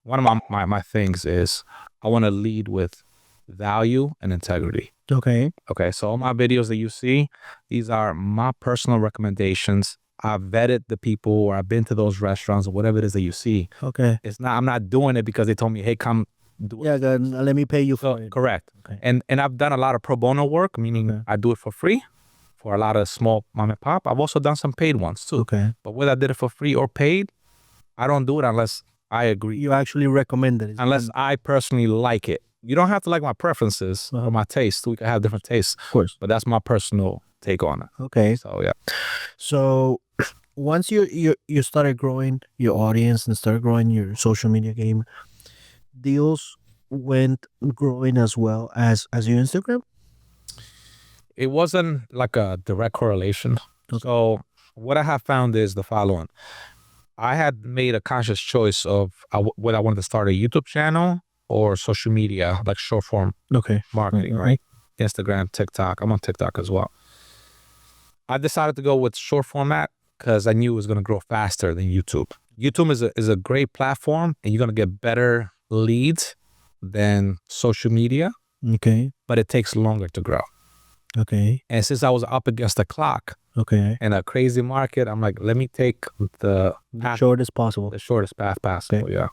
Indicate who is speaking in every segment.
Speaker 1: one of my things is I want to lead with value and integrity.
Speaker 2: Okay.
Speaker 1: Okay, so all my videos that you see, these are my personal recommendations. I've vetted the people, or I've been to those restaurants, or whatever it is that you see.
Speaker 2: Okay.
Speaker 1: It's not, I'm not doing it because they told me, hey, come do it.
Speaker 2: Yeah, then let me pay you for it.
Speaker 1: Correct.
Speaker 2: Okay.
Speaker 1: And I've done a lot of pro bono work, meaning
Speaker 2: Okay.
Speaker 1: I do it for free for a lot of small mom and pop. I've also done some paid ones too.
Speaker 2: Okay.
Speaker 1: But whether I did it for free or paid, I don't do it unless I agree.
Speaker 2: You actually recommend it.
Speaker 1: Unless I personally like it. You don't have to like my preferences or my taste. We can have different tastes.
Speaker 2: Of course.
Speaker 1: But that's my personal take on it.
Speaker 2: Okay.
Speaker 1: So yeah.
Speaker 2: So once you started growing your audience and started growing your social media game, deals went growing as well as your Instagram?
Speaker 1: It wasn't like a direct correlation.
Speaker 2: Okay.
Speaker 1: So what I have found is the following. I had made a conscious choice of whether I wanted to start a YouTube channel or social media, like short form marketing, right? Instagram, TikTok. I'm on TikTok as well. I decided to go with short format because I knew it was going to grow faster than YouTube. YouTube is a great platform, and you're going to get better leads than social media.
Speaker 2: Okay.
Speaker 1: But it takes longer to grow.
Speaker 2: Okay.
Speaker 1: And since I was up against the clock, in a crazy market, I'm like, let me take the
Speaker 2: shortest possible.
Speaker 1: The shortest path possible, yeah.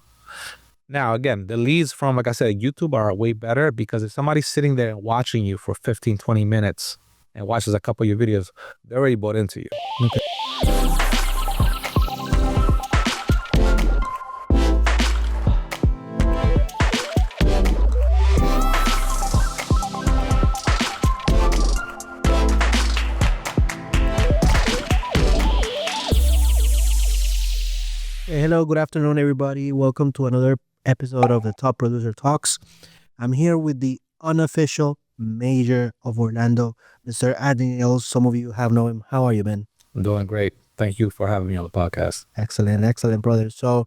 Speaker 1: Now, again, the leads from, like I said, YouTube are way better because if somebody's sitting there and watching you for 15, 20 minutes and watches a couple of your videos, they're already bought into you.
Speaker 2: Okay. Hello, good afternoon, everybody. Welcome to another episode of the Top Producer Talks. I'm here with the unofficial mayor of Orlando, Mr. Adaniel. Some of you have known him. How are you, man?
Speaker 1: I'm doing great. Thank you for having me on the podcast.
Speaker 2: Excellent, brother. So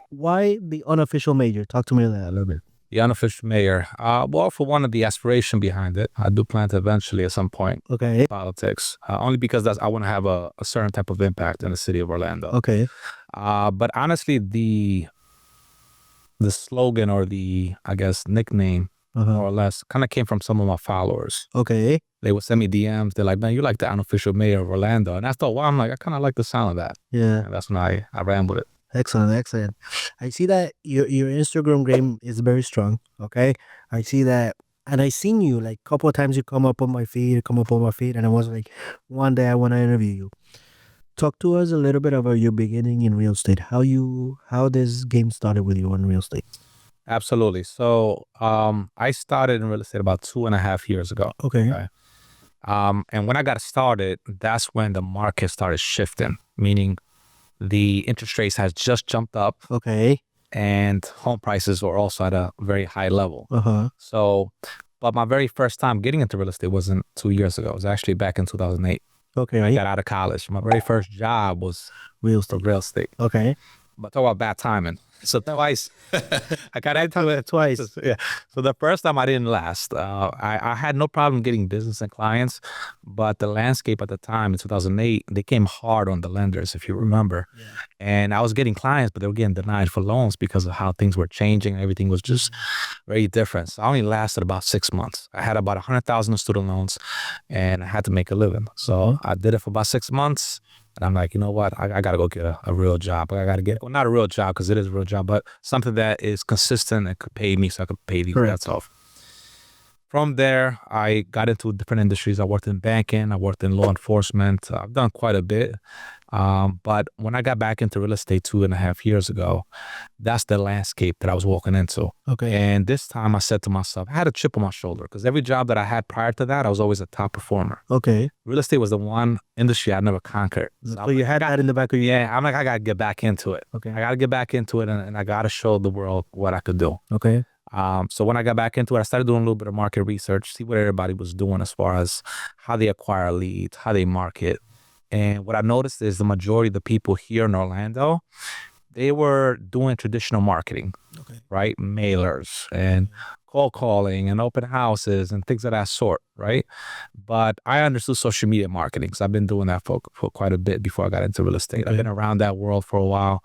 Speaker 2: why the unofficial mayor? Talk to me about that a little bit.
Speaker 1: The unofficial mayor. Well, for one of the aspiration behind it, I do plan to eventually at some point politics. Only because I want to have a certain type of impact in the city of Orlando.
Speaker 2: Okay.
Speaker 1: But honestly, the slogan or the, I guess, nickname, more or less, kind of came from some of my followers.
Speaker 2: Okay.
Speaker 1: They would send me DMs. They're like, man, you're like the unofficial mayor of Orlando. And after a while, I'm like, I kind of like the sound of that.
Speaker 2: Yeah.
Speaker 1: And that's when I ran with it.
Speaker 2: Excellent. I see that your Instagram game is very strong. Okay. I see that. And I seen you like a couple of times you come up on my feed, and I was like, one day I want to interview you. Talk to us a little bit about your beginning in real estate. How this game started with you in real estate.
Speaker 1: Absolutely. So I started in real estate about 2.5 years ago.
Speaker 2: Okay.
Speaker 1: And when I got started, that's when the market started shifting, meaning the interest rates has just jumped up.
Speaker 2: Okay.
Speaker 1: And home prices were also at a very high level. So, but my very first time getting into real estate wasn't 2 years ago. It was actually back in 2008.
Speaker 2: Okay.
Speaker 1: I got out of college. My very first job was
Speaker 2: real estate. Okay.
Speaker 1: But talk about bad timing. So twice, I got into it twice. Yeah. So the first time I didn't last. I had no problem getting business and clients, but the landscape at the time in 2008, they came hard on the lenders, if you remember. Yeah. And I was getting clients, but they were getting denied for loans because of how things were changing. Everything was just very different. So I only lasted about 6 months. I had about 100,000 in student loans, and I had to make a living. So I did it for about 6 months. And I'm like, you know what? I got to go get a real job. I got to get, well, not a real job because it is a real job, but something that is consistent and could pay me so I could pay these debts off. From there, I got into different industries. I worked in banking. I worked in law enforcement. I've done quite a bit. But when I got back into real estate 2.5 years ago, that's the landscape that I was walking into.
Speaker 2: Okay.
Speaker 1: And this time I said to myself, I had a chip on my shoulder because every job that I had prior to that, I was always a top performer.
Speaker 2: Okay.
Speaker 1: Real estate was the one industry I never conquered.
Speaker 2: So you had that in the back of your
Speaker 1: head? Yeah, I'm like, I got to get back into it.
Speaker 2: Okay.
Speaker 1: I got to get back into it, and I got to show the world what I could do.
Speaker 2: Okay.
Speaker 1: So when I got back into it, I started doing a little bit of market research, see what everybody was doing as far as how they acquire leads, how they market. And what I noticed is the majority of the people here in Orlando, they were doing traditional marketing, right? Mailers and cold calling and open houses and things of that sort, right? But I understood social media marketing because I've been doing that for quite a bit before I got into real estate. I've been around that world for a while.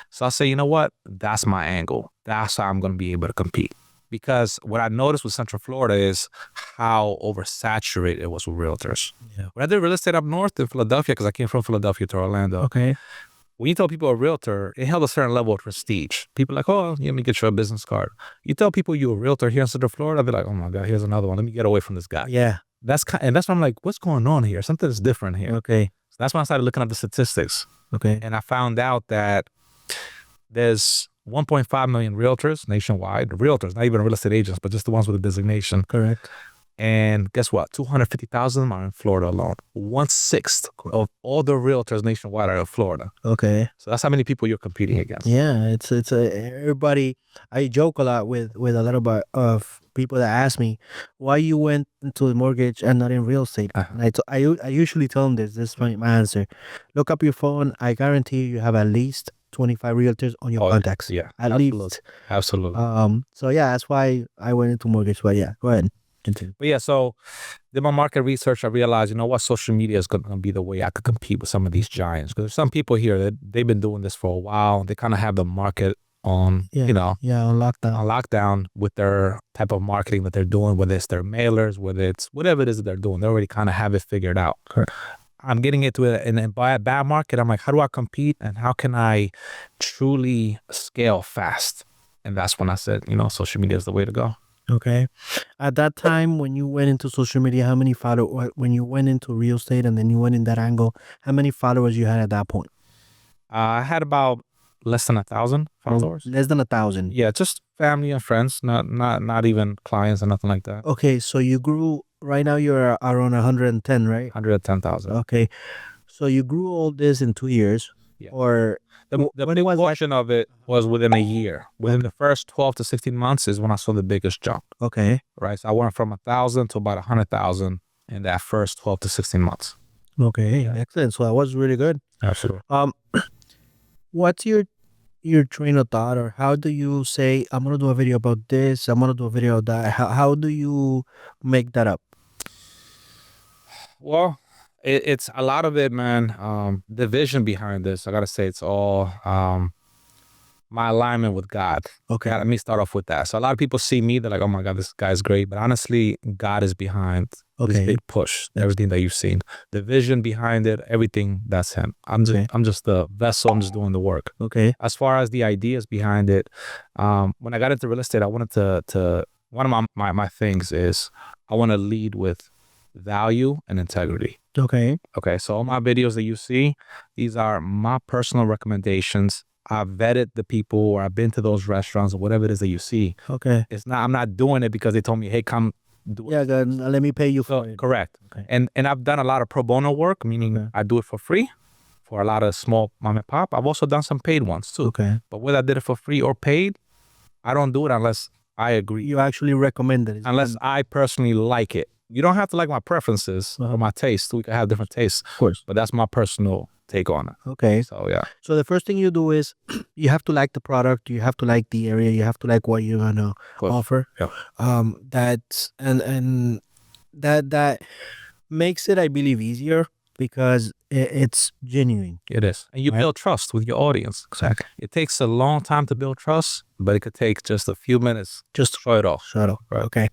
Speaker 1: So I say, you know what? That's my angle. That's how I'm going to be able to compete. Because what I noticed with Central Florida is how oversaturated it was with realtors.
Speaker 2: Yeah.
Speaker 1: When I did real estate up north in Philadelphia, because I came from Philadelphia to Orlando,
Speaker 2: Okay.
Speaker 1: when you tell people a realtor, it held a certain level of prestige. People are like, oh, let me get you a business card. You tell people you're a realtor here in Central Florida, they're like, oh my God, here's another one. Let me get away from this guy.
Speaker 2: Yeah.
Speaker 1: And that's why I'm like, what's going on here? Something's different here.
Speaker 2: Okay.
Speaker 1: So that's when I started looking at the statistics.
Speaker 2: Okay.
Speaker 1: And I found out that there's 1.5 million realtors nationwide. Realtors, not even real estate agents, but just the ones with a designation.
Speaker 2: Correct.
Speaker 1: And guess what? 250,000 of them are in Florida alone. 1/6 of all the realtors nationwide are in Florida.
Speaker 2: Okay.
Speaker 1: So that's how many people you're competing against.
Speaker 2: Yeah, it's everybody. I joke a lot with a lot of people that ask me why you went into the mortgage and not in real estate. And I usually tell them this. This is my answer. Look up your phone. I guarantee you have at least 25 realtors on your contacts.
Speaker 1: Yeah,
Speaker 2: at least.
Speaker 1: Absolutely.
Speaker 2: So yeah, that's why I went into mortgage. But yeah, go ahead. Continue.
Speaker 1: But yeah, so did my market research. I realized, you know what, social media is going to be the way I could compete with some of these giants. Because there's some people here that they've been doing this for a while. They kind of have the market on,
Speaker 2: on lockdown.
Speaker 1: On lockdown with their type of marketing that they're doing, whether it's their mailers, whether it's whatever it is that they're doing. They already kind of have it figured out.
Speaker 2: Correct.
Speaker 1: I'm getting into it in a bad market. I'm like, how do I compete and how can I truly scale fast? And that's when I said, social media is the way to go.
Speaker 2: Okay. At that time, when you went into social media, how many followers, when you went into real estate and then you went in that angle, how many followers you had at that point?
Speaker 1: I had about less than 1,000 followers.
Speaker 2: Less than 1,000.
Speaker 1: Yeah, just family and friends, not even clients or nothing like that.
Speaker 2: Okay, so you grew. Right now you're around 110, right?
Speaker 1: 110,000.
Speaker 2: Okay, so you grew all this in 2 years.
Speaker 1: Yeah.
Speaker 2: Or
Speaker 1: the big portion of it was within a year. Within the first 12 to 16 months is when I saw the biggest jump.
Speaker 2: Okay.
Speaker 1: Right. So I went from 1,000 to about 100,000 in that first 12 to 16 months.
Speaker 2: Okay. Yeah. Excellent. So that was really good.
Speaker 1: Absolutely.
Speaker 2: What's your train of thought, or how do you say, I'm gonna do a video about this, I'm gonna do a video of that? How do you make that up?
Speaker 1: Well, it's a lot of it, man. The vision behind this, I gotta say, it's all my alignment with God.
Speaker 2: Okay.
Speaker 1: Let me start off with that. So a lot of people see me, they're like, oh my God, this guy's great. But honestly, God is behind this big push, everything that you've seen. The vision behind it, everything, that's him. I'm just the vessel, I'm just doing the work.
Speaker 2: Okay.
Speaker 1: As far as the ideas behind it, when I got into real estate, I wanted to one of my things is I want to lead with value and integrity.
Speaker 2: Okay.
Speaker 1: So all my videos that you see, these are my personal recommendations. I've vetted the people, or I've been to those restaurants, or whatever it is that you see.
Speaker 2: Okay.
Speaker 1: I'm not doing it because they told me, hey, come do it.
Speaker 2: Yeah, God, let me pay you for it.
Speaker 1: Correct. Okay. And I've done a lot of pro bono work, meaning I do it for free for a lot of small mom and pop. I've also done some paid ones too.
Speaker 2: Okay.
Speaker 1: But whether I did it for free or paid, I don't do it unless I agree.
Speaker 2: You actually recommend it.
Speaker 1: Unless I personally like it. You don't have to like my preferences or my taste. We can have different tastes.
Speaker 2: Of course.
Speaker 1: But that's my personal take on it.
Speaker 2: Okay.
Speaker 1: So yeah.
Speaker 2: So the first thing you do is you have to like the product, you have to like the area, you have to like what you're gonna offer.
Speaker 1: Yeah.
Speaker 2: That's and that makes it, I believe, easier because it's genuine.
Speaker 1: It is. And you build trust with your audience.
Speaker 2: Exactly.
Speaker 1: It takes a long time to build trust, but it could take just a few minutes just to show it off.
Speaker 2: Right. Okay.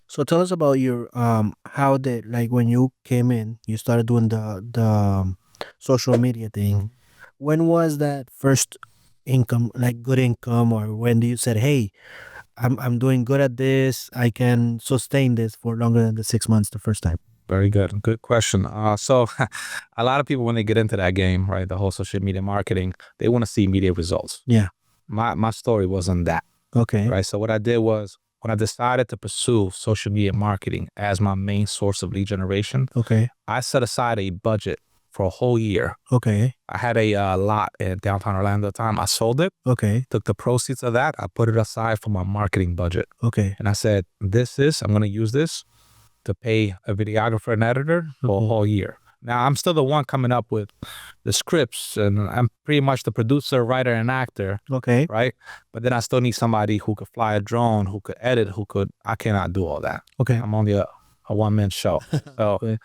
Speaker 2: So tell us about your how did, like, when you came in, you started doing the social media thing. When was that first income, like good income, or when do you said, hey, I'm doing good at this, I can sustain this for longer than the 6 months the first time?
Speaker 1: Very good. Good question. So a lot of people, when they get into that game, right, the whole social media marketing, they want to see immediate results.
Speaker 2: Yeah.
Speaker 1: My story wasn't that.
Speaker 2: Okay.
Speaker 1: Right. So what I did was, when I decided to pursue social media marketing as my main source of lead generation, I set aside a budget for a whole year.
Speaker 2: Okay.
Speaker 1: I had a lot in downtown Orlando at the time. I sold it.
Speaker 2: Okay.
Speaker 1: Took the proceeds of that. I put it aside for my marketing budget.
Speaker 2: Okay.
Speaker 1: And I said, I'm going to use this to pay a videographer and editor for a whole year. Now, I'm still the one coming up with the scripts, and I'm pretty much the producer, writer, and actor.
Speaker 2: Okay.
Speaker 1: Right? But then I still need somebody who could fly a drone, who could edit, I cannot do all that.
Speaker 2: Okay.
Speaker 1: I'm only a one-man show. So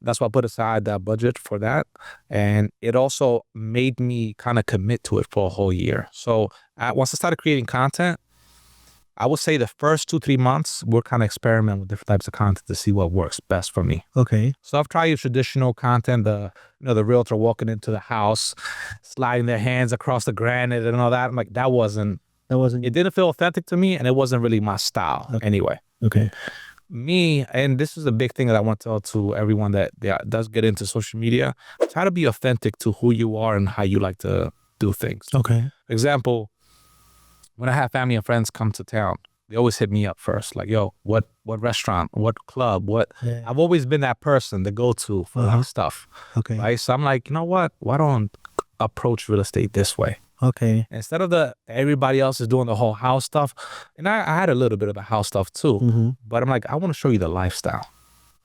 Speaker 1: that's why I put aside that budget for that. And it also made me kind of commit to it for a whole year. So once I started creating content, I would say the first 2-3 months, we're kind of experimenting with different types of content to see what works best for me.
Speaker 2: Okay.
Speaker 1: So I've tried your traditional content, the realtor walking into the house, sliding their hands across the granite and all that. I'm like, that wasn't, it didn't feel authentic to me, and it wasn't really my style anyway.
Speaker 2: Okay.
Speaker 1: Me, and this is a big thing that I want to tell to everyone that does get into social media, try to be authentic to who you are and how you like to do things.
Speaker 2: Okay.
Speaker 1: Example, when I have family and friends come to town, they always hit me up first, like, yo, what restaurant, what club, what?
Speaker 2: Yeah.
Speaker 1: I've always been that person to go to for that stuff.
Speaker 2: Okay.
Speaker 1: Right? So I'm like, you know what? Why don't approach real estate this way?
Speaker 2: Okay.
Speaker 1: Instead of everybody else is doing the whole house stuff, and I had a little bit of the house stuff too, but I'm like, I want to show you the lifestyle.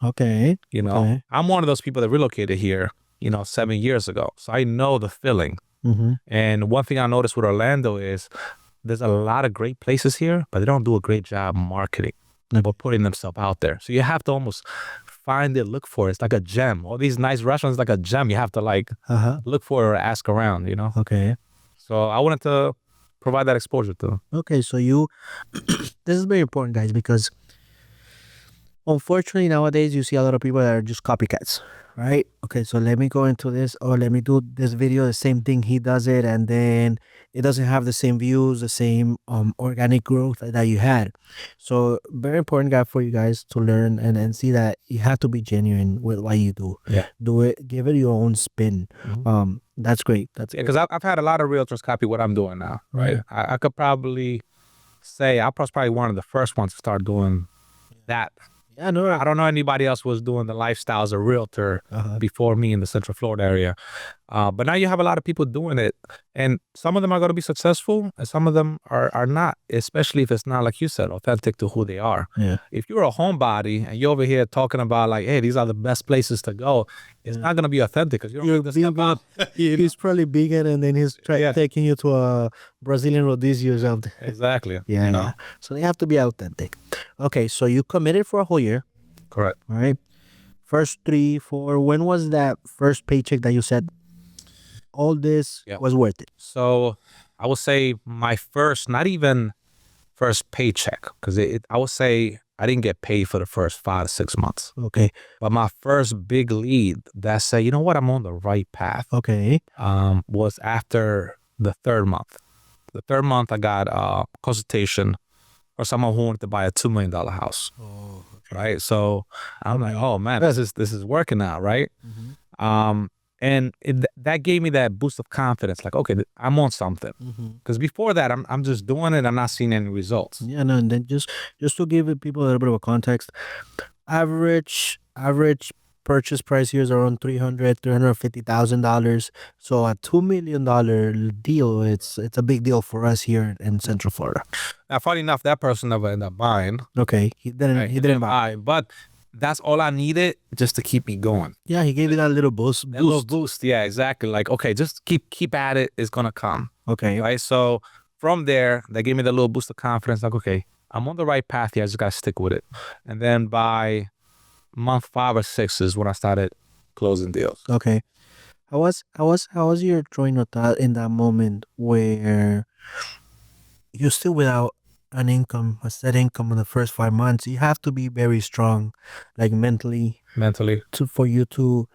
Speaker 2: Okay.
Speaker 1: You know,
Speaker 2: Okay.
Speaker 1: I'm one of those people that relocated here, 7 years ago. So I know the feeling. And one thing I noticed with Orlando is there's a lot of great places here, but they don't do a great job marketing or putting themselves out there. So you have to almost find it, look for it. It's like a gem. All these nice restaurants, like a gem. You have to look for it or ask around,
Speaker 2: Okay.
Speaker 1: So I wanted to provide that exposure to them.
Speaker 2: Okay. So this is very important, guys, because unfortunately nowadays you see a lot of people that are just copycats, right? Okay, so let me go into this, or let me do this video, the same thing he does it, and then it doesn't have the same views, the same organic growth that you had. So very important, guy, for you guys to learn and see that you have to be genuine with what you do.
Speaker 1: Yeah.
Speaker 2: Do it, give it your own spin. That's great. That's
Speaker 1: because I've had a lot of realtors copy what I'm doing now, right? I could probably say I was probably one of the first ones to start doing that.
Speaker 2: Yeah, no,
Speaker 1: I don't know anybody else was doing the lifestyle as a realtor before me in the Central Florida area. But now you have a lot of people doing it, and some of them are going to be successful and some of them are not, especially if it's not, like you said, authentic to who they are.
Speaker 2: Yeah.
Speaker 1: If you're a homebody and you're over here talking about like, hey, these are the best places to go, it's not going to be authentic because you don't step up.
Speaker 2: He's probably bigger, and then he's taking you to a Brazilian rodizio or something.
Speaker 1: Exactly.
Speaker 2: Yeah. So they have to be authentic. Okay, so you committed for a whole year.
Speaker 1: Correct.
Speaker 2: All right. First 3, 4, when was that first paycheck that you said all this was worth it?
Speaker 1: So I would say my first, not even first paycheck, because I would say I didn't get paid for the first 5 to 6 months.
Speaker 2: Okay.
Speaker 1: But my first big lead that said, you know what, I'm on the right path.
Speaker 2: Okay.
Speaker 1: Was after the 3rd month. The 3rd month, I got a consultation for someone who wanted to buy a $2 million house.
Speaker 2: Oh, okay.
Speaker 1: Right. So I'm like, oh man, this is working out, right? And that gave me that boost of confidence. Like, okay, I'm on something. Because before that, I'm just doing it. I'm not seeing any results.
Speaker 2: Yeah, no. And then just to give people a little bit of a context, average purchase price here is around $350,000. So a $2 million deal, it's a big deal for us here in Central Florida.
Speaker 1: Now, funny enough, that person never ended up buying.
Speaker 2: Okay, he didn't buy,
Speaker 1: but that's all I needed just to keep me going.
Speaker 2: Yeah, he gave you that little boost.
Speaker 1: Yeah, exactly. Like, okay, just keep at it. It's gonna come.
Speaker 2: Okay.
Speaker 1: Right. So from there, they gave me that little boost of confidence. Like, okay, I'm on the right path here. I just gotta stick with it. And then by month 5 or 6 is when I started closing deals.
Speaker 2: Okay. How was your train of thought in that moment where you're still without an income, a set income in the first 5 months? You have to be very strong, like mentally, for you to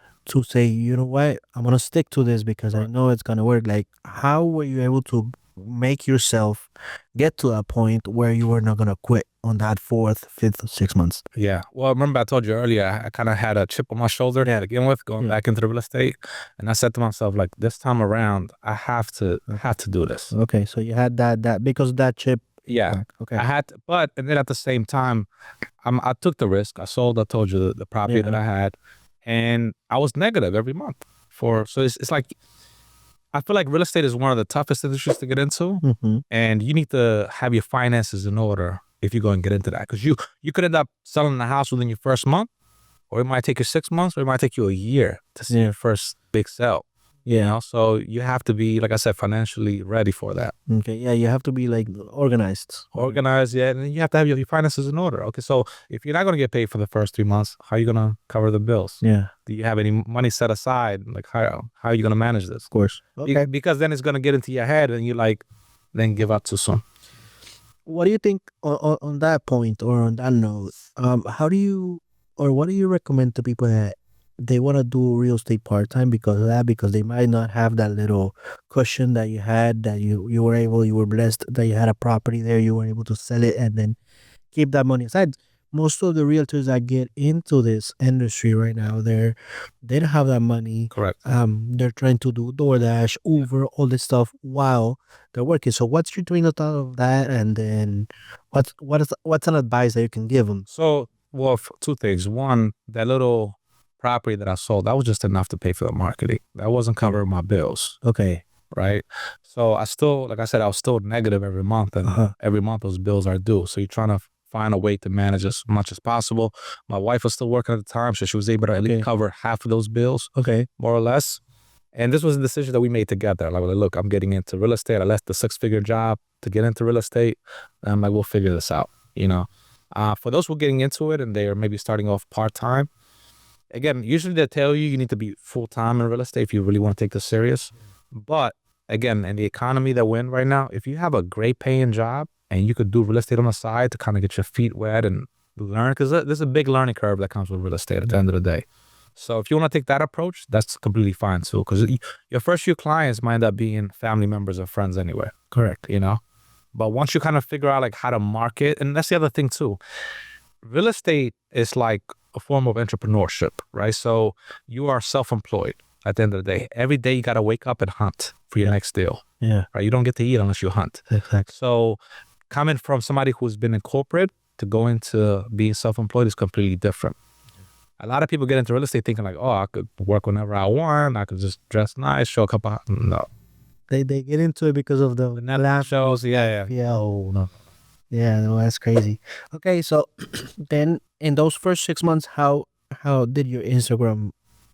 Speaker 2: say, you know what, I'm gonna stick to this because I know it's gonna work. Like, how were you able to make yourself get to a point where you were not gonna quit on that 4th, 5th, 6 months?
Speaker 1: Yeah. Well, remember I told you earlier, I kind of had a chip on my shoulder to begin with, going back into the real estate. And I said to myself, like, this time around, I have to do this.
Speaker 2: Okay. So you had that because that chip.
Speaker 1: Yeah.
Speaker 2: Okay.
Speaker 1: I had to, and then at the same time, I took the risk. I told you the property that I had, and I was negative every month so it's like, I feel like real estate is one of the toughest industries to get into, and you need to have your finances in order if you go and get into that, because you could end up selling the house within your first month, or it might take you 6 months, or it might take you a year to see your first big sell. Yeah. So you have to be, like I said, financially ready for that.
Speaker 2: Okay. Yeah, you have to be like organized.
Speaker 1: Organized, yeah, and you have to have your finances in order. Okay, so if you're not going to get paid for the first 3 months, how are you going to cover the bills?
Speaker 2: Yeah,
Speaker 1: Do you have any money set aside? Like how are you going to manage this?
Speaker 2: of course. Okay.
Speaker 1: Because then it's going to get into your head and you like then give up too soon.
Speaker 2: What do you think on that point or on that note? How do you or what do you recommend to people that they want to do real estate part time because of that? Because they might not have that little cushion that you had, that you were blessed that you had a property there, you were able to sell it and then keep that money aside. Most of the realtors that get into this industry right now, they don't have that money.
Speaker 1: Correct.
Speaker 2: They're trying to do DoorDash, Uber, all this stuff while they're working. So, what's your train of thought of that? And then, what's an advice that you can give them?
Speaker 1: So, well, two things. One, that little property that I sold, that was just enough to pay for the marketing. That wasn't covering my bills.
Speaker 2: Okay.
Speaker 1: Right. So I still, like I said, I was still negative every month, and every month those bills are due. So you're trying to find a way to manage as much as possible. My wife was still working at the time, so she was able to at least cover half of those bills, more or less. And this was a decision that we made together. Like, look, I'm getting into real estate. I left the 6-figure job to get into real estate. And I'm like, we'll figure this out, you know. For those who are getting into it and they're maybe starting off part-time, again, usually they tell you need to be full-time in real estate if you really want to take this serious. But again, in the economy that we're in right now, if you have a great paying job and you could do real estate on the side to kind of get your feet wet and learn, because there's a big learning curve that comes with real estate at the end of the day. So if you want to take that approach, that's completely fine too, because your first few clients might end up being family members or friends anyway.
Speaker 2: Correct.
Speaker 1: You know, but once you kind of figure out like how to market, and that's the other thing too, real estate is like a form of entrepreneurship, right? So you are self-employed at the end of the day. Every day you got to wake up and hunt for your next deal.
Speaker 2: Yeah.
Speaker 1: Right? You don't get to eat unless you hunt.
Speaker 2: Exactly.
Speaker 1: So coming from somebody who's been in corporate to go into being self-employed is completely different. A lot of people get into real estate thinking like, oh, I could work whenever I want. I could just dress nice, show a couple. No.
Speaker 2: They get into it because of the
Speaker 1: Netflix shows. Yeah.
Speaker 2: Oh no. Yeah, no, that's crazy. Okay, so then in those first 6 months, how did your Instagram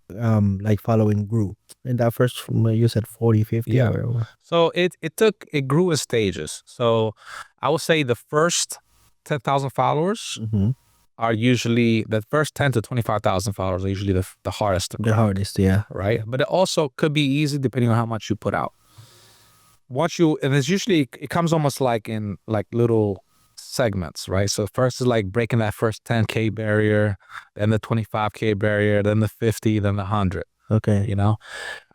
Speaker 2: like following grew? In that first, you said 40, 50?
Speaker 1: Yeah.
Speaker 2: Or
Speaker 1: So it grew in stages. So I would say the first 10,000 followers are usually, the first 10 to 25,000 followers are usually the hardest to grow,
Speaker 2: the hardest, yeah.
Speaker 1: right? But it also could be easy depending on how much you put out. And it's usually, it comes almost like in like little segments, right? So first is like breaking that first 10K barrier, then the 25K barrier, then the 50, then the 100.
Speaker 2: Okay.
Speaker 1: You know,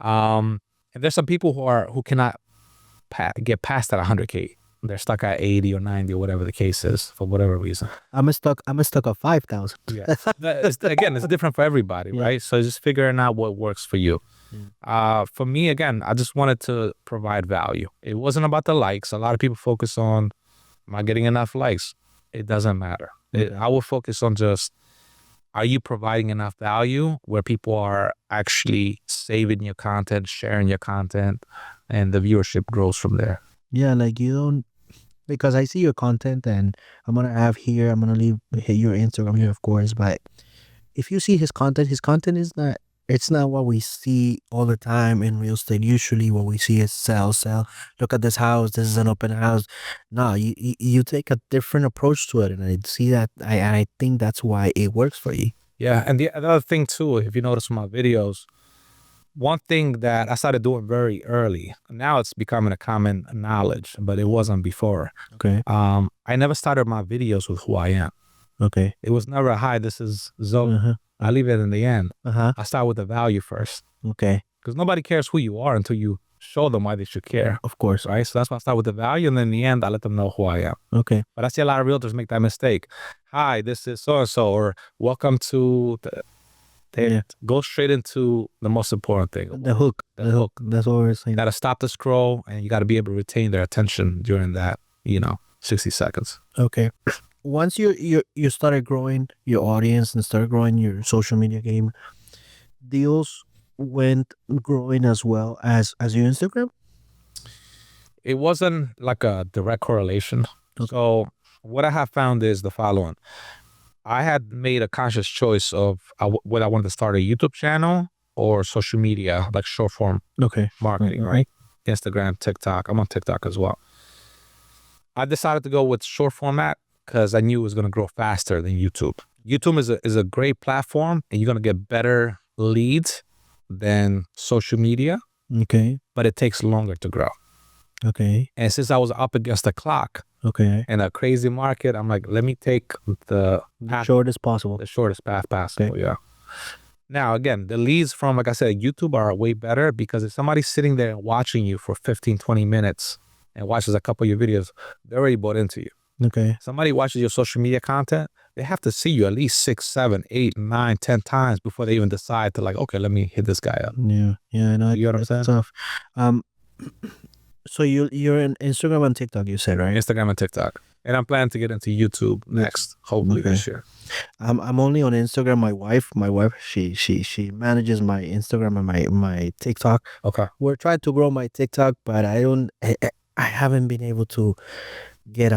Speaker 1: and there's some people who cannot get past that 100K. They're stuck at 80 or 90 or whatever the case is for whatever reason.
Speaker 2: I'm stuck at 5,000.
Speaker 1: Yeah. Again, it's different for everybody, right? So just figuring out what works for you. For me, again, I just wanted to provide value. It wasn't about the likes. A lot of people focus on, am I getting enough likes? It doesn't matter. I will focus on just, are you providing enough value where people are actually saving your content, sharing your content, and the viewership grows from there.
Speaker 2: Yeah, like you don't, because I see your content and I'm going to leave your Instagram here, of course, but if you see his content is not, it's not what we see all the time in real estate. Usually what we see is sell. Look at this house. This is an open house. No, you take a different approach to it. And I see that. I think that's why it works for you.
Speaker 1: Yeah. And the other thing too, if you notice from my videos, one thing that I started doing very early, now it's becoming a common knowledge, but it wasn't before.
Speaker 2: Okay.
Speaker 1: I never started my videos with who I am.
Speaker 2: Okay.
Speaker 1: It was never, hi, this is Zoga. I leave it in the end. I start with the value first.
Speaker 2: Okay.
Speaker 1: Because nobody cares who you are until you show them why they should care.
Speaker 2: Of course.
Speaker 1: Right? So that's why I start with the value. And then in the end, I let them know who I am.
Speaker 2: Okay.
Speaker 1: But I see a lot of realtors make that mistake. Hi, this is so-and-so, or welcome to go straight into the most important thing.
Speaker 2: The hook. The hook. That's what we're saying.
Speaker 1: You got to stop the scroll and you got to be able to retain their attention during that, 60 seconds.
Speaker 2: Okay. Once you started growing your audience and started growing your social media game, deals went growing as well as your Instagram?
Speaker 1: It wasn't like a direct correlation. Okay. So what I have found is the following. I had made a conscious choice of whether I wanted to start a YouTube channel or social media, like short form
Speaker 2: Okay.
Speaker 1: marketing, right? Instagram, TikTok. I'm on TikTok as well. I decided to go with short format because I knew it was going to grow faster than YouTube. YouTube is a great platform, and you're going to get better leads than social media,
Speaker 2: Okay.
Speaker 1: but it takes longer to grow.
Speaker 2: Okay.
Speaker 1: And since I was up against the clock
Speaker 2: Okay.
Speaker 1: in a crazy market, I'm like, let me take the path,
Speaker 2: Shortest possible.
Speaker 1: the shortest path possible.
Speaker 2: Okay.
Speaker 1: Yeah. Now, again, the leads from, like I said, YouTube are way better because if somebody's sitting there watching you for 15, 20 minutes and watches a couple of your videos, they're already bought into you.
Speaker 2: Okay.
Speaker 1: Somebody watches your social media content, they have to see you at least 6, 7, 8, 9, 10 times before they even decide to like, okay, let me hit this guy up.
Speaker 2: Yeah. Yeah. I know.
Speaker 1: You know what I'm saying?
Speaker 2: Tough. So you're in Instagram and TikTok, you said, right?
Speaker 1: Instagram and TikTok. And I'm planning to get into YouTube next, hopefully this year.
Speaker 2: I'm only on Instagram. My wife, she manages my Instagram and my TikTok.
Speaker 1: Okay.
Speaker 2: We're trying to grow my TikTok, but I haven't been able to get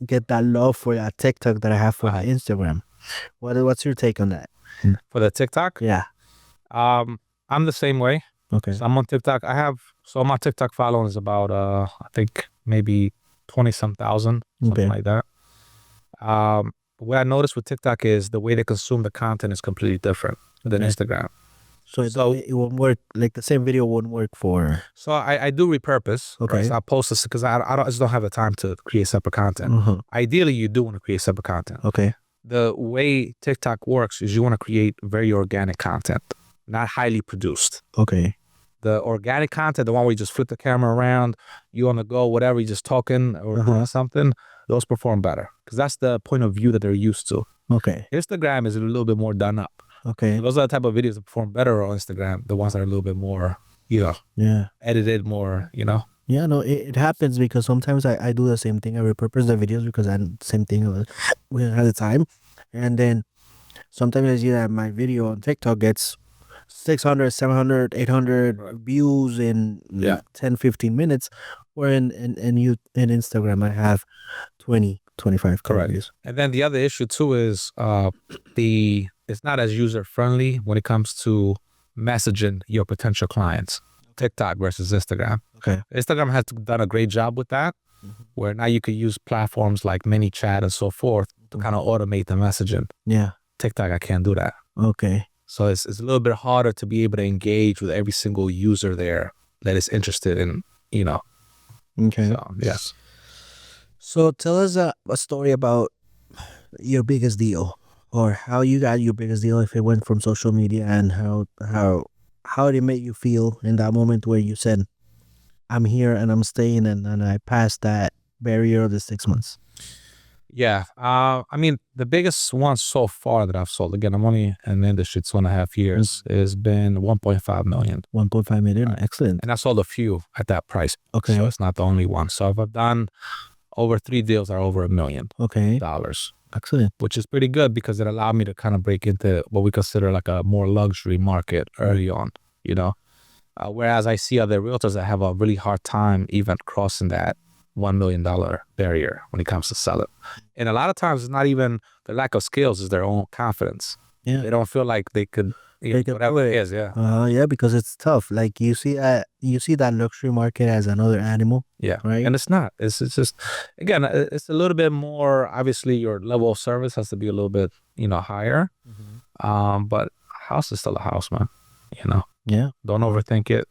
Speaker 2: get that love for that TikTok that I have for Instagram. What's your take on that?
Speaker 1: For the TikTok?
Speaker 2: Yeah.
Speaker 1: I'm the same way.
Speaker 2: Okay.
Speaker 1: So I'm on TikTok. My TikTok following is about I think maybe 20-some thousand, something like that. What I noticed with TikTok is the way they consume the content is completely different than Instagram.
Speaker 2: So it won't work, like the same video won't work for...
Speaker 1: So I do repurpose.
Speaker 2: Okay.
Speaker 1: Right? So I post this because I just don't have the time to create separate content. Ideally, you do want to create separate content.
Speaker 2: Okay.
Speaker 1: The way TikTok works is you want to create very organic content, not highly produced.
Speaker 2: Okay.
Speaker 1: The organic content, the one where you just flip the camera around, you on the go, whatever, you just talking or doing something, those perform better because that's the point of view that they're used to.
Speaker 2: Okay.
Speaker 1: Instagram is a little bit more done up.
Speaker 2: Okay.
Speaker 1: So those are the type of videos that perform better on Instagram, the ones that are a little bit more, edited more,
Speaker 2: Yeah, no, it happens because sometimes I do the same thing. I repurpose the videos because same thing, we don't have the time. And then sometimes I see that my video on TikTok gets 600, 700, 800 views in 10, 15 minutes, where in Instagram I have 20, 25 views.
Speaker 1: And then the other issue too is it's not as user friendly when it comes to messaging your potential clients. TikTok versus Instagram.
Speaker 2: Okay.
Speaker 1: Instagram has done a great job with that, where now you could use platforms like ManyChat and so forth to kind of automate the messaging.
Speaker 2: Yeah.
Speaker 1: TikTok, I can't do that.
Speaker 2: Okay.
Speaker 1: So it's a little bit harder to be able to engage with every single user there that is interested in,
Speaker 2: Okay.
Speaker 1: So, yes.
Speaker 2: So tell us a story about your biggest deal, or how you got your biggest deal, if it went from social media, and how did it make you feel in that moment where you said, I'm here and I'm staying, and I passed that barrier of the 6 months.
Speaker 1: Yeah. I mean, the biggest one so far that I've sold, again, I'm only in the industry 2.5 years, has been 1.5 million.
Speaker 2: 1.5 million. Excellent.
Speaker 1: And I sold a few at that price.
Speaker 2: Okay.
Speaker 1: So it's not the only one. So I've done over 3 deals that are over $1 million.
Speaker 2: Okay. Excellent.
Speaker 1: Which is pretty good because it allowed me to kind of break into what we consider like a more luxury market early on, whereas I see other realtors that have a really hard time even crossing that $1 million barrier when it comes to selling. And a lot of times it's not even the lack of skills, it's their own confidence.
Speaker 2: Yeah.
Speaker 1: They don't feel like they could, whatever it is. Yeah.
Speaker 2: Yeah, because it's tough. Like you see that luxury market as another animal.
Speaker 1: Yeah.
Speaker 2: Right.
Speaker 1: And it's not. It's just, again, it's a little bit more, obviously your level of service has to be a little bit, higher. But house is still a house, man.
Speaker 2: Yeah.
Speaker 1: Don't overthink it.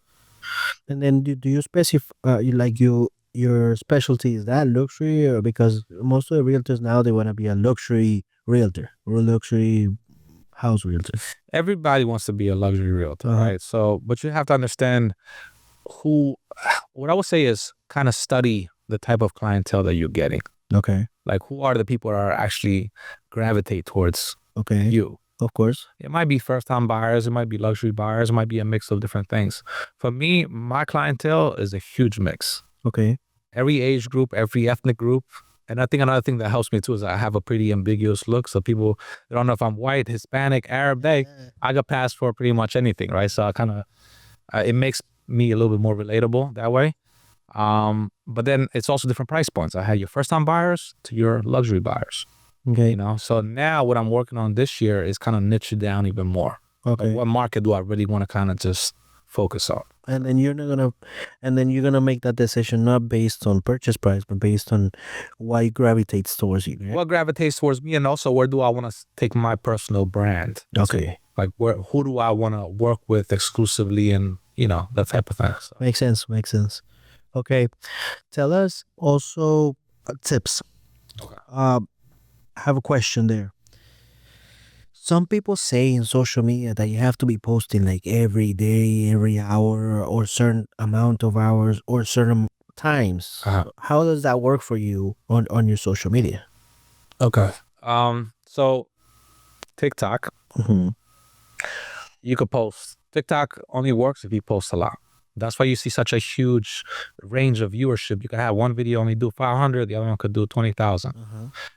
Speaker 2: And then do you specify your specialty is that luxury, or because most of the realtors now they want to be a luxury realtor or a luxury house realtor?
Speaker 1: Everybody wants to be a luxury realtor, right? So, but you have to understand what I would say is kind of study the type of clientele that you're getting.
Speaker 2: Okay.
Speaker 1: Like who are the people that are actually gravitate towards you?
Speaker 2: Of course.
Speaker 1: It might be first-time buyers. It might be luxury buyers. It might be a mix of different things. For me, my clientele is a huge mix.
Speaker 2: Okay.
Speaker 1: Every age group, every ethnic group. And I think another thing that helps me too is I have a pretty ambiguous look. So people, they don't know if I'm white, Hispanic, Arab, I got passed for pretty much anything, right? So I kind of, it makes me a little bit more relatable that way. But then it's also different price points. I had your first-time buyers to your luxury buyers.
Speaker 2: Okay.
Speaker 1: So now what I'm working on this year is kind of niche it down even more.
Speaker 2: Okay.
Speaker 1: Like, what market do I really want to kind of just focus on?
Speaker 2: And then you're gonna make that decision not based on purchase price, but based on why gravitates towards you. Yeah?
Speaker 1: What gravitates towards me, and also where do I want to take my personal brand?
Speaker 2: Okay.
Speaker 1: Like, who do I want to work with exclusively, and that type of thing. So.
Speaker 2: Makes sense. Okay. Tell us also tips.
Speaker 1: Okay.
Speaker 2: I have a question there. Some people say in social media that you have to be posting like every day, every hour, or certain amount of hours, or certain times. How does that work for you on your social media?
Speaker 1: Okay. So TikTok,
Speaker 2: Mhm.
Speaker 1: you could post. TikTok only works if you post a lot. That's why you see such a huge range of viewership. You can have one video only do 500, the other one could do 20,000.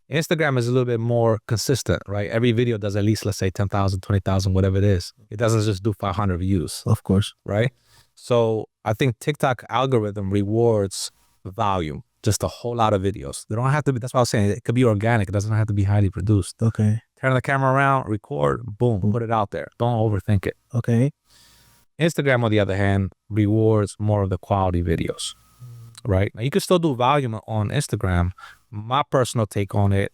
Speaker 1: Instagram is a little bit more consistent, right? Every video does at least, let's say, 10,000, 20,000, whatever it is. It doesn't just do 500 views.
Speaker 2: Of course.
Speaker 1: Right? So I think TikTok algorithm rewards volume, just a whole lot of videos. They don't have to be, that's what I was saying. It could be organic. It doesn't have to be highly produced.
Speaker 2: Okay.
Speaker 1: Turn the camera around, record, boom, put it out there. Don't overthink it.
Speaker 2: Okay.
Speaker 1: Instagram, on the other hand, rewards more of the quality videos, right? Now, you can still do volume on Instagram. My personal take on it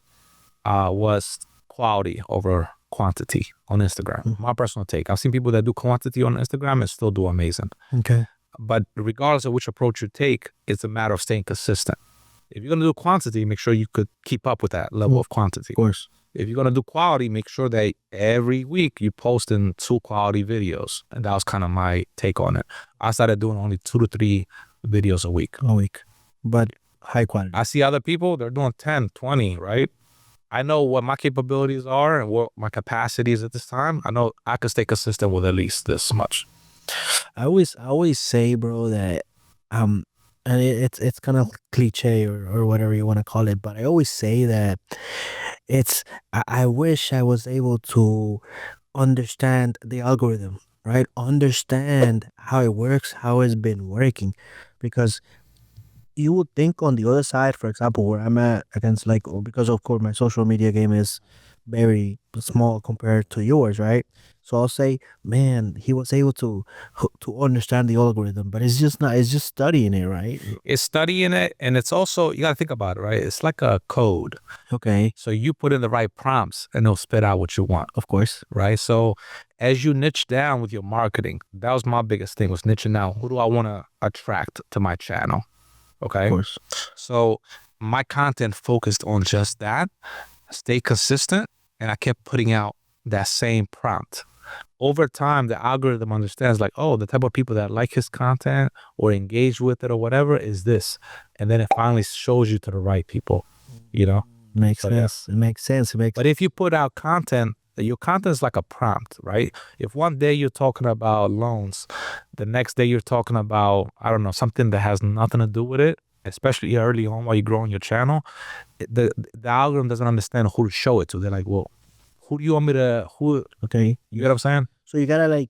Speaker 1: was quality over quantity on Instagram. My personal take. I've seen people that do quantity on Instagram and still do amazing.
Speaker 2: Okay.
Speaker 1: But regardless of which approach you take, it's a matter of staying consistent. If you're going to do quantity, make sure you could keep up with that level of quantity.
Speaker 2: Of course.
Speaker 1: If you're going to do quality, make sure that every week you post in 2 quality videos. And that was kind of my take on it. I started doing only 2 to 3 videos a week.
Speaker 2: But high quality.
Speaker 1: I see other people, they're doing 10, 20, right? I know what my capabilities are and what my capacity is at this time. I know I could stay consistent with at least this much.
Speaker 2: I always say, bro, that and it's kind of cliche or whatever you want to call it, but I always say that I wish I was able to understand the algorithm, right? Understand how it works, how it's been working, because you would think on the other side, for example, where I'm at against because of course my social media game is very small compared to yours, right? So I'll say, man, he was able to understand the algorithm, but it's just not. It's just studying it, right?
Speaker 1: It's studying it, and it's also, you got to think about it, right? It's like a code.
Speaker 2: Okay.
Speaker 1: So you put in the right prompts and it'll spit out what you want.
Speaker 2: Of course.
Speaker 1: Right? So as you niche down with your marketing, that was my biggest thing, was niching down. Who do I want to attract to my channel? Okay.
Speaker 2: Of course.
Speaker 1: So my content focused on just that, stay consistent, and I kept putting out that same prompt. Over time, the algorithm understands like, oh, the type of people that like his content or engage with it or whatever is this. And then it finally shows you to the right people,
Speaker 2: Makes
Speaker 1: So,
Speaker 2: sense.
Speaker 1: yeah.
Speaker 2: It makes sense.
Speaker 1: But if you put out content, your content is like a prompt, right? If one day you're talking about loans, the next day you're talking about, I don't know, something that has nothing to do with it, especially early on while you're growing your channel, the algorithm doesn't understand who to show it to. They're like, well, who do you want me to,
Speaker 2: Okay.
Speaker 1: you get what I'm saying?
Speaker 2: So you gotta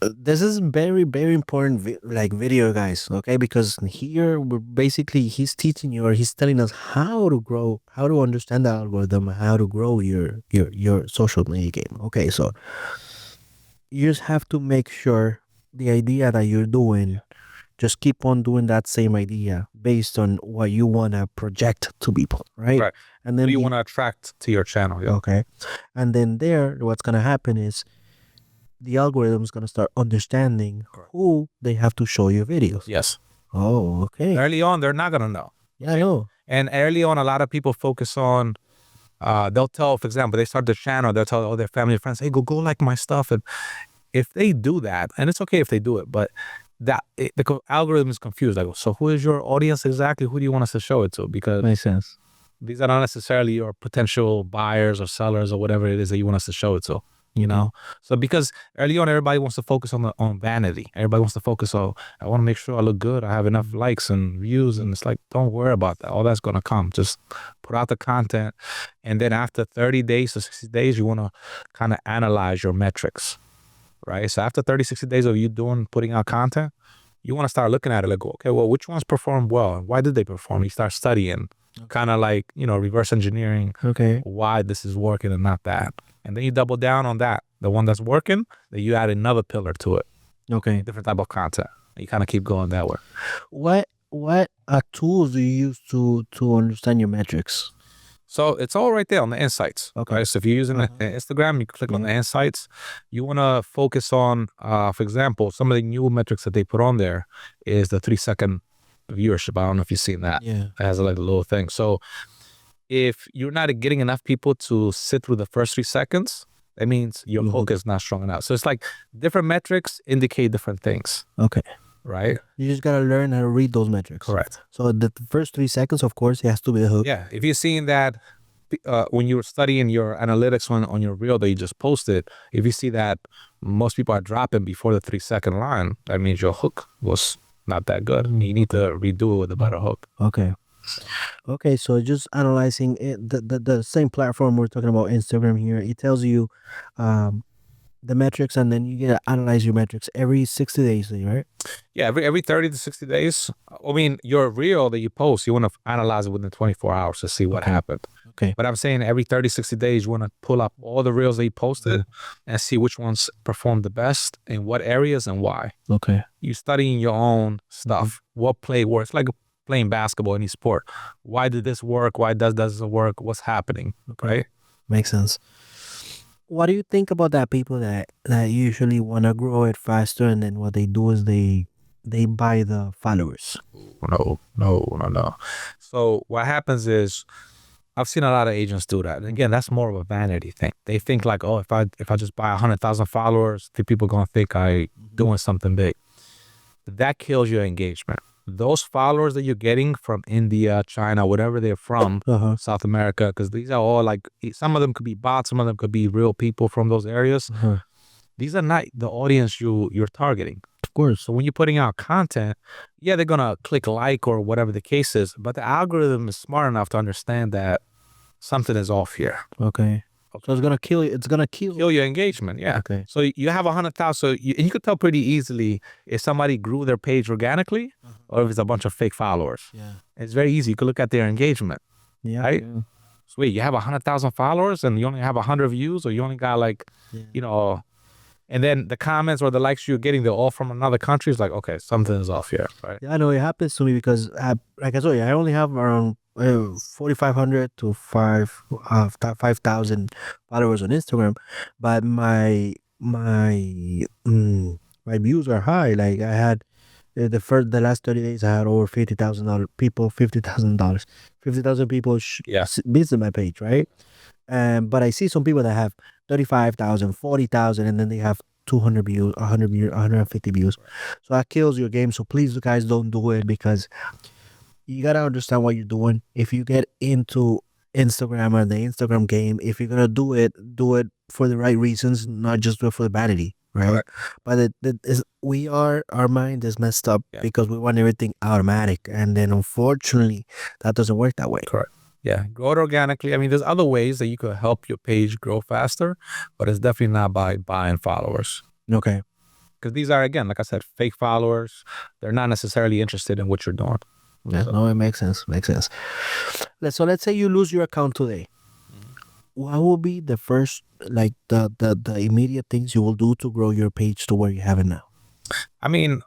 Speaker 2: this is very, very important video, guys, okay? Because here he's teaching you, or he's telling us how to grow, how to understand the algorithm, how to grow your social media game. Okay, so you just have to make sure the idea that you're doing, just keep on doing that same idea based on what you want to project to people, right?
Speaker 1: Right.
Speaker 2: And then
Speaker 1: Who do you want to attract to your channel? Yeah.
Speaker 2: Okay. And then what's going to happen is the algorithm is going to start understanding who they have to show you videos.
Speaker 1: Yes.
Speaker 2: Oh, okay.
Speaker 1: Early on, they're not going to know.
Speaker 2: Yeah, I know.
Speaker 1: And early on, a lot of people focus on, they'll tell, for example, they start their channel, they'll tell all their family and friends, hey, go like my stuff. And if they do that, and it's okay if they do it, but the algorithm is confused. Like, so who is your audience exactly? Who do you want us to show it to? Because
Speaker 2: Makes sense.
Speaker 1: these are not necessarily your potential buyers or sellers or whatever it is that you want us to show it to. So because early on, everybody wants to focus on vanity. Everybody wants to focus on, I want to make sure I look good, I have enough likes and views, and it's like, don't worry about that. All that's going to come. Just put out the content, and then after 30 days or 60 days, you want to kind of analyze your metrics, right? So after 30, 60 days of you putting out content, you want to start looking at it like, okay, well, which ones performed well, and why did they perform? You start studying, kind of like, reverse engineering,
Speaker 2: Okay.
Speaker 1: why this is working and not that. And then you double down on that. the one that's working, then you add another pillar to it,
Speaker 2: Okay.
Speaker 1: different type of content. You kind of keep going that way.
Speaker 2: What tools do you use to understand your metrics?
Speaker 1: So it's all right there on the insights.
Speaker 2: Okay.
Speaker 1: Right? So if you're using Instagram, you click on the insights. You want to focus on, for example, some of the new metrics that they put on there is the 3-second viewership. I don't know if you've seen that.
Speaker 2: Yeah.
Speaker 1: It has like a little thing. So if you're not getting enough people to sit through the first 3 seconds, that means your hook is not strong enough. So it's like different metrics indicate different things.
Speaker 2: Okay.
Speaker 1: Right?
Speaker 2: You just gotta learn how to read those metrics.
Speaker 1: Correct.
Speaker 2: So the first 3 seconds, of course, it has to be the hook.
Speaker 1: Yeah. If you're seeing that when you're studying your analytics on your reel that you just posted, if you see that most people are dropping before the 3-second line, that means your hook was not that good. You need to redo it with a better hook.
Speaker 2: Okay. Okay, so just analyzing it, the same platform we're talking about, Instagram here, it tells you the metrics, and then you get to analyze your metrics every 60 days, right?
Speaker 1: Yeah, every 30 to 60 days. I mean, your reel that you post, you want to analyze it within 24 hours to see what happened.
Speaker 2: Okay.
Speaker 1: But I'm saying every 30, 60 days, you want to pull up all the reels that you posted and see which ones performed the best in what areas and why.
Speaker 2: Okay.
Speaker 1: You studying your own stuff. What play works? Like playing basketball, any sport. Why did this work? Why doesn't work? What's happening? Right?
Speaker 2: Makes sense. What do you think about that people that usually want to grow it faster, and then what they do is they buy the followers?
Speaker 1: No. So what happens is, I've seen a lot of agents do that. And again, that's more of a vanity thing. They think like, oh, if I just buy 100,000 followers, the people gonna think I doing something big. That kills your engagement. Those followers that you're getting from India, China, whatever they're from, South America, because these are all like, some of them could be bots, some of them could be real people from those areas. These are not the audience you're targeting.
Speaker 2: Of course.
Speaker 1: So when you're putting out content, yeah, they're gonna click like or whatever the case is, but the algorithm is smart enough to understand that something is off here.
Speaker 2: Okay. So it's gonna kill you. It's gonna kill
Speaker 1: your engagement. Yeah.
Speaker 2: Okay.
Speaker 1: So you have 100,000. So you could tell pretty easily if somebody grew their page organically or if it's a bunch of fake followers.
Speaker 2: Yeah.
Speaker 1: It's very easy. You could look at their engagement.
Speaker 2: Yeah.
Speaker 1: Right.
Speaker 2: Yeah.
Speaker 1: Sweet. You have 100,000 followers and you only have 100 views, or you only got like, and then the comments or the likes you're getting, they're all from another country. It's like, okay, something is off here. Right.
Speaker 2: Yeah, I know it happens to me because like I told you, I only have around 4,500 to 5,000 followers on Instagram, but my views are high. Like I had the last 30 days, I had over $50,000 people, $50,000 people visit my page, right? But I see some people that have 35,000, 40,000, and then they have 200 views, 100 views, 150 views. So that kills your game. So please, guys, don't do it, because you gotta understand what you're doing. If you get into Instagram or the Instagram game, if you're gonna do it for the right reasons, not just do it for the vanity, right? But our mind is messed up because we want everything automatic, and then unfortunately, that doesn't work that way.
Speaker 1: Correct. Yeah, grow it organically. I mean, there's other ways that you could help your page grow faster, but it's definitely not by buying followers.
Speaker 2: Okay.
Speaker 1: Because these are, again, like I said, fake followers. They're not necessarily interested in what you're doing.
Speaker 2: Yeah, no, it makes sense. So let's say you lose your account today. What will be the first, like the immediate things you will do to grow your page to where you have it now?
Speaker 1: I mean,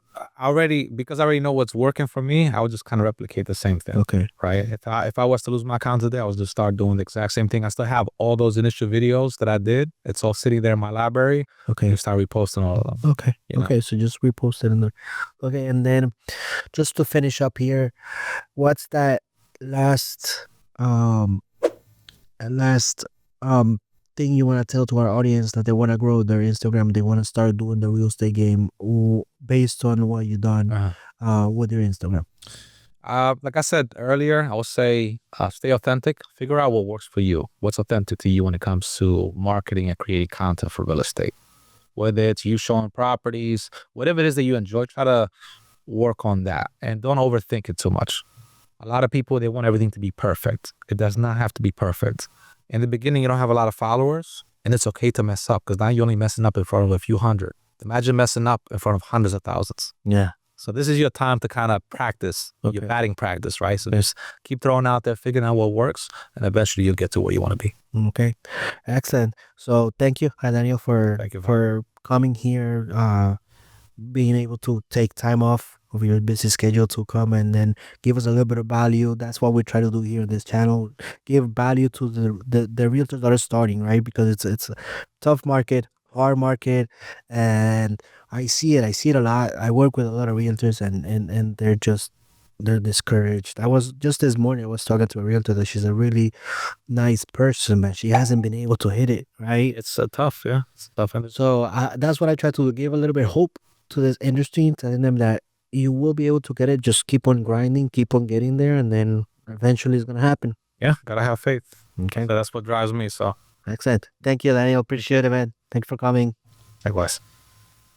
Speaker 1: because I already know what's working for me, I would just kind of replicate the same thing.
Speaker 2: Okay.
Speaker 1: Right? If I was to lose my account today, I would just start doing the exact same thing. I still have all those initial videos that I did. It's all sitting there in my library.
Speaker 2: Okay.
Speaker 1: You start reposting all of them.
Speaker 2: Okay. Okay. So just repost it in there. Okay. And then just to finish up here, what's that last thing you want to tell to our audience that they want to grow their Instagram, they want to start doing the real estate game based on what you've done with your Instagram?
Speaker 1: Like I said earlier, I would say stay authentic. Figure out what works for you. What's authentic to you when it comes to marketing and creating content for real estate. Whether it's you showing properties, whatever it is that you enjoy, try to work on that. And don't overthink it too much. A lot of people, they want everything to be perfect. It does not have to be perfect. In the beginning, you don't have a lot of followers, and it's okay to mess up, because now you're only messing up in front of a few hundred. Imagine messing up in front of hundreds of thousands.
Speaker 2: Yeah.
Speaker 1: So this is your time to kind of practice your batting practice, right? So just keep throwing out there, figuring out what works, and eventually you'll get to where you want to be.
Speaker 2: Okay, excellent. So thank you, Daniel, for
Speaker 1: Thank you.
Speaker 2: coming here, being able to take time off of your busy schedule to come and then give us a little bit of value. That's what we try to do here on this channel. Give value to the realtors that are starting, right? Because it's a tough market, hard market, and I see it a lot. I work with a lot of realtors, and they're discouraged. I was just this morning, I was talking to a realtor that she's a really nice person, but she hasn't been able to hit it, right?
Speaker 1: It's tough, yeah. It's tough.
Speaker 2: So that's what I try to give a little bit of hope to this industry, telling them that you will be able to get it. Just keep on grinding, keep on getting there, and then eventually it's gonna happen.
Speaker 1: Yeah, gotta have faith.
Speaker 2: Okay,
Speaker 1: So that's what drives me. So
Speaker 2: excellent. Thank you, Daniel. Appreciate it, man. Thanks for coming.
Speaker 1: likewise.